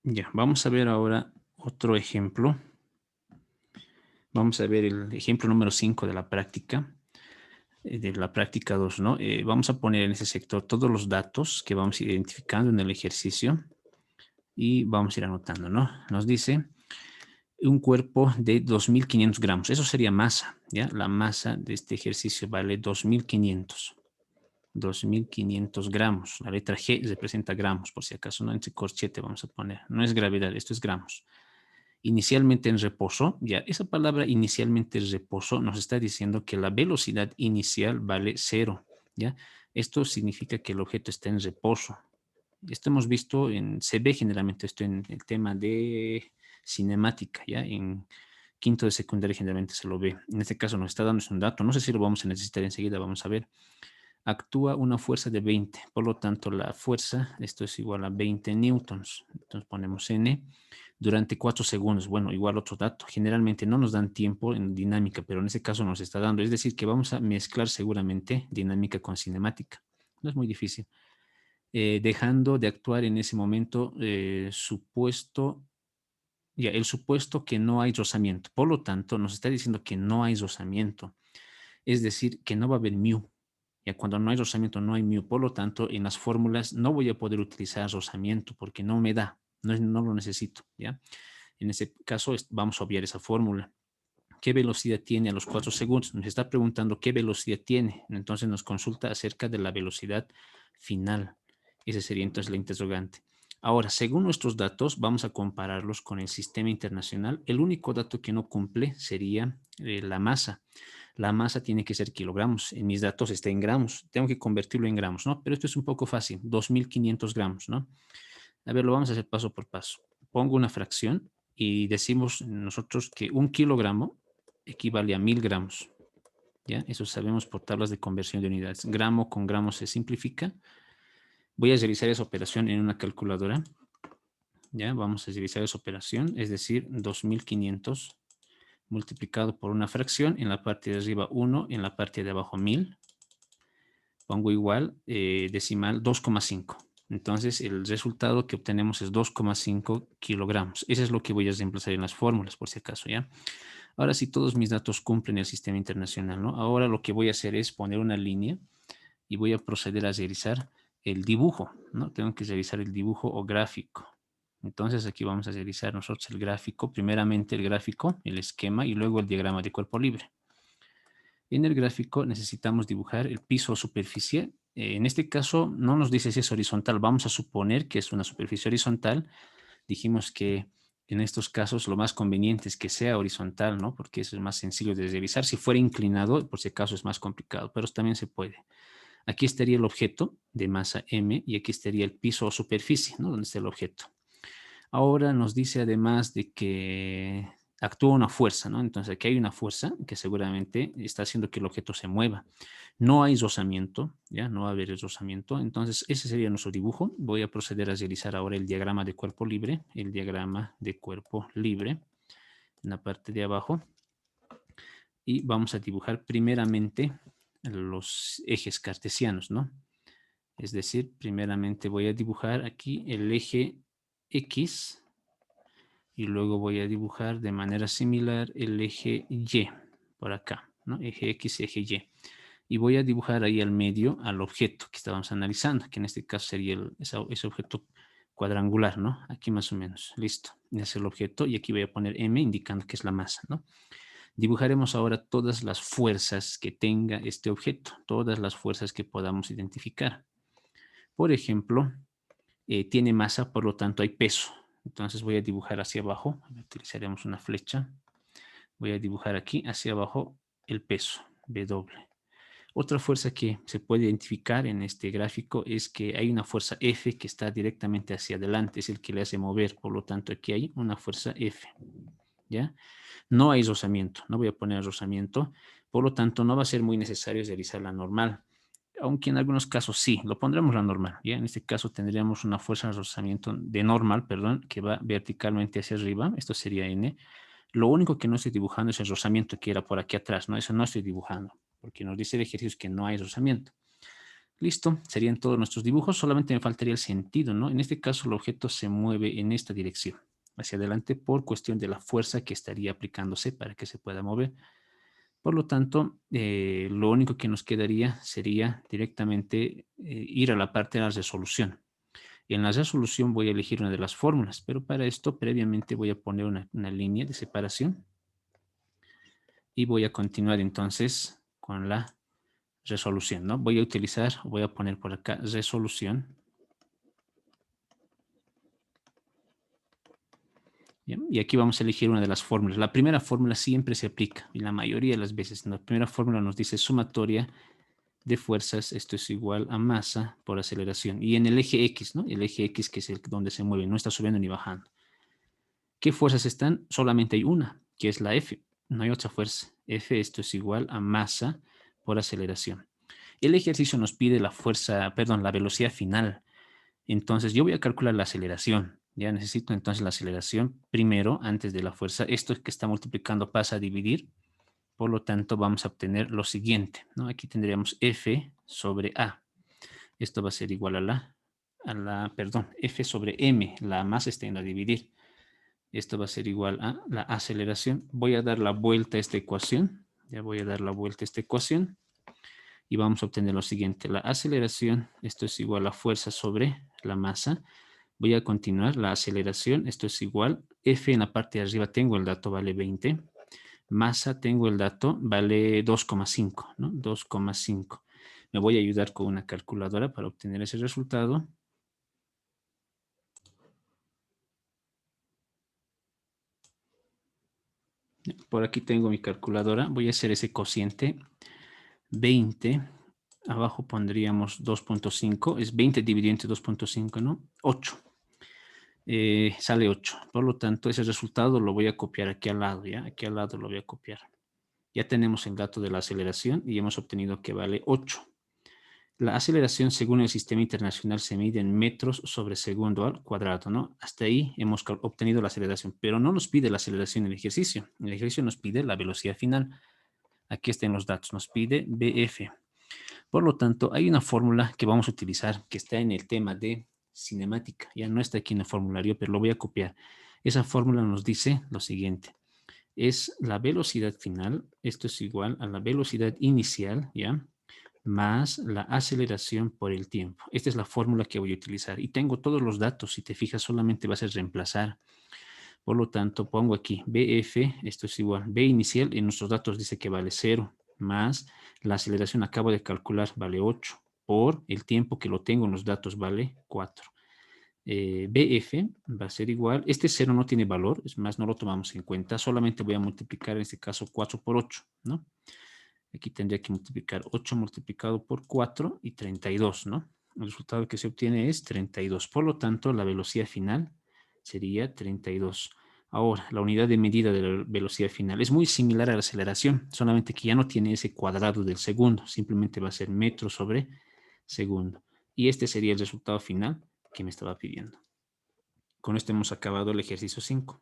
Ya, vamos a ver ahora otro ejemplo. Vamos a ver el ejemplo número 5 de la práctica 2, ¿no? Vamos a poner en ese sector todos los datos que vamos identificando en el ejercicio y vamos a ir anotando, ¿no? Nos dice un cuerpo de 2.500 gramos. Eso sería masa, ¿ya? La masa de este ejercicio vale 2.500 gramos. La letra G representa gramos, por si acaso, ¿no? Entre corchete vamos a poner. No es gravedad, esto es gramos. Inicialmente en reposo, ya esa palabra inicialmente en reposo nos está diciendo que la velocidad inicial vale cero, ¿ya? Esto significa que el objeto está en reposo. Esto hemos visto se ve generalmente esto en el tema de cinemática, ¿ya? En quinto de secundaria generalmente se lo ve. En este caso nos está dando un dato, no sé si lo vamos a necesitar enseguida, vamos a ver. Actúa una fuerza de 20, por lo tanto la fuerza, esto es igual a 20 newtons. Entonces ponemos N durante 4 segundos. Bueno, igual otro dato. Generalmente no nos dan tiempo en dinámica, pero en este caso nos está dando. Es decir, que vamos a mezclar seguramente dinámica con cinemática. No es muy difícil. Dejando de actuar en ese momento el supuesto que no hay rozamiento. Por lo tanto, nos está diciendo que no hay rozamiento. Es decir, que no va a haber mu. Ya cuando no hay rozamiento, no hay mu. Por lo tanto, en las fórmulas no voy a poder utilizar rozamiento porque no me da. No lo necesito, ¿ya? En ese caso, vamos a obviar esa fórmula. ¿Qué velocidad tiene a los 4 segundos? Nos está preguntando qué velocidad tiene. Entonces nos consulta acerca de la velocidad final. Ese sería entonces la interrogante. Ahora, según nuestros datos, vamos a compararlos con el sistema internacional. El único dato que no cumple sería la masa. La masa tiene que ser kilogramos. En mis datos está en gramos. Tengo que convertirlo en gramos, ¿no? Pero esto es un poco fácil. 2.500 gramos, ¿no? A ver, lo vamos a hacer paso por paso. Pongo una fracción y decimos nosotros que 1 kilogramo equivale a 1.000 gramos. ¿Ya? Eso sabemos por tablas de conversión de unidades. Gramo con gramo se simplifica. Voy a realizar esa operación en una calculadora. ¿Ya? Vamos a realizar esa operación, es decir, 2.500 multiplicado por una fracción. En la parte de arriba 1, en la parte de abajo 1.000. Pongo igual, decimal 2,5. Entonces, el resultado que obtenemos es 2,5 kilogramos. Eso es lo que voy a reemplazar en las fórmulas, por si acaso, ¿ya? Ahora sí, todos mis datos cumplen el sistema internacional, ¿no? Ahora lo que voy a hacer es poner una línea y voy a proceder a realizar el dibujo, ¿no? Tengo que realizar el dibujo o gráfico. Entonces, aquí vamos a realizar nosotros el gráfico. Primeramente el gráfico, el esquema y luego el diagrama de cuerpo libre. En el gráfico necesitamos dibujar el piso o superficie. En este caso no nos dice si es horizontal. Vamos a suponer que es una superficie horizontal. Dijimos que en estos casos lo más conveniente es que sea horizontal, ¿no? Porque eso es más sencillo de revisar. Si fuera inclinado, por si acaso es más complicado, pero también se puede. Aquí estaría el objeto de masa M y aquí estaría el piso o superficie, ¿no? Donde está el objeto. Ahora nos dice además de que actúa una fuerza, ¿no? Entonces aquí hay una fuerza que seguramente está haciendo que el objeto se mueva. No hay rozamiento, ¿ya? No va a haber rozamiento. Entonces ese sería nuestro dibujo. Voy a proceder a realizar ahora el diagrama de cuerpo libre, el diagrama de cuerpo libre en la parte de abajo. Y vamos a dibujar primeramente los ejes cartesianos, ¿no? Es decir, primeramente voy a dibujar aquí el eje X, y luego voy a dibujar de manera similar el eje Y por acá, ¿no? Eje X, eje Y. Y voy a dibujar ahí al medio al objeto que estábamos analizando, que en este caso sería ese objeto cuadrangular, ¿no? Aquí más o menos, listo. Ese es el objeto y aquí voy a poner M indicando que es la masa, ¿no? Dibujaremos ahora todas las fuerzas que tenga este objeto, todas las fuerzas que podamos identificar. Por ejemplo, tiene masa, por lo tanto hay peso. Entonces voy a dibujar hacia abajo, utilizaremos una flecha. Voy a dibujar aquí hacia abajo el peso, W. Otra fuerza que se puede identificar en este gráfico es que hay una fuerza F que está directamente hacia adelante, es el que le hace mover, por lo tanto aquí hay una fuerza F, ¿ya? No hay rozamiento, no voy a poner rozamiento, por lo tanto no va a ser muy necesario realizar la normal, aunque en algunos casos sí, lo pondremos la normal, ¿ya? En este caso tendríamos una fuerza de rozamiento de normal, perdón, que va verticalmente hacia arriba, esto sería N. Lo único que no estoy dibujando es el rozamiento que era por aquí atrás, ¿no? Eso no estoy dibujando, porque nos dice el ejercicio que no hay rozamiento. Listo, serían todos nuestros dibujos, solamente me faltaría el sentido, ¿no? En este caso el objeto se mueve en esta dirección, hacia adelante, por cuestión de la fuerza que estaría aplicándose para que se pueda mover. Por lo tanto, lo único que nos quedaría sería directamente ir a la parte de la resolución. En la resolución voy a elegir una de las fórmulas, pero para esto previamente voy a poner una línea de separación y voy a continuar entonces con la resolución, ¿no? Voy a poner por acá resolución. Bien, y aquí vamos a elegir una de las fórmulas. La primera fórmula siempre se aplica, y la mayoría de las veces. La primera fórmula nos dice sumatoria de fuerzas, esto es igual a masa por aceleración. Y en el eje X, ¿no? El eje X que es el donde se mueve, no está subiendo ni bajando. ¿Qué fuerzas están? Solamente hay una, que es la F. No hay otra fuerza. F, esto es igual a masa por aceleración. El ejercicio nos pide la fuerza, perdón, la velocidad final. Entonces yo voy a calcular la aceleración. Ya necesito entonces la aceleración primero, antes de la fuerza. Esto que está multiplicando pasa a dividir. Por lo tanto, vamos a obtener lo siguiente, ¿no? Aquí tendríamos F sobre A. Esto va a ser igual perdón, F sobre M. La masa está en a dividir. Esto va a ser igual a la aceleración. Voy a dar la vuelta a esta ecuación. Ya voy a dar la vuelta a esta ecuación. Y vamos a obtener lo siguiente. La aceleración, esto es igual a fuerza sobre la masa. Voy a continuar. La aceleración, esto es igual. F en la parte de arriba tengo el dato, vale 20. Masa, tengo el dato, vale 2,5, ¿no? 2,5. Me voy a ayudar con una calculadora para obtener ese resultado. Por aquí tengo mi calculadora. Voy a hacer ese cociente. 20. Abajo pondríamos 2,5. Es 20 dividido entre 2,5, ¿no? 8. Sale 8. Por lo tanto, ese resultado lo voy a copiar aquí al lado, ¿ya? Aquí al lado lo voy a copiar. Ya tenemos el dato de la aceleración y hemos obtenido que vale 8. La aceleración, según el sistema internacional, se mide en metros sobre segundo al cuadrado, ¿no? Hasta ahí hemos obtenido la aceleración, pero no nos pide la aceleración en el ejercicio. En el ejercicio nos pide la velocidad final. Aquí están los datos, nos pide BF. Por lo tanto, hay una fórmula que vamos a utilizar que está en el tema de cinemática. Ya no está aquí en el formulario, pero lo voy a copiar. Esa fórmula nos dice lo siguiente. Es la velocidad final, esto es igual a la velocidad inicial, ¿ya? Más la aceleración por el tiempo. Esta es la fórmula que voy a utilizar. Y tengo todos los datos. Si te fijas, solamente vas a reemplazar. Por lo tanto, pongo aquí BF, esto es igual. B inicial, en nuestros datos dice que vale 0, más la aceleración acabo de calcular, vale 8, por el tiempo que lo tengo en los datos, vale 4. BF va a ser igual, este 0 no tiene valor, es más, no lo tomamos en cuenta, solamente voy a multiplicar en este caso 4 por 8, ¿no? Aquí tendría que multiplicar 8 multiplicado por 4 y 32, ¿no? El resultado que se obtiene es 32. Por lo tanto, la velocidad final sería 32. Ahora, la unidad de medida de la velocidad final es muy similar a la aceleración, solamente que ya no tiene ese cuadrado del segundo, simplemente va a ser metro sobre segundo. Y este sería el resultado final que me estaba pidiendo. Con esto hemos acabado el ejercicio 5.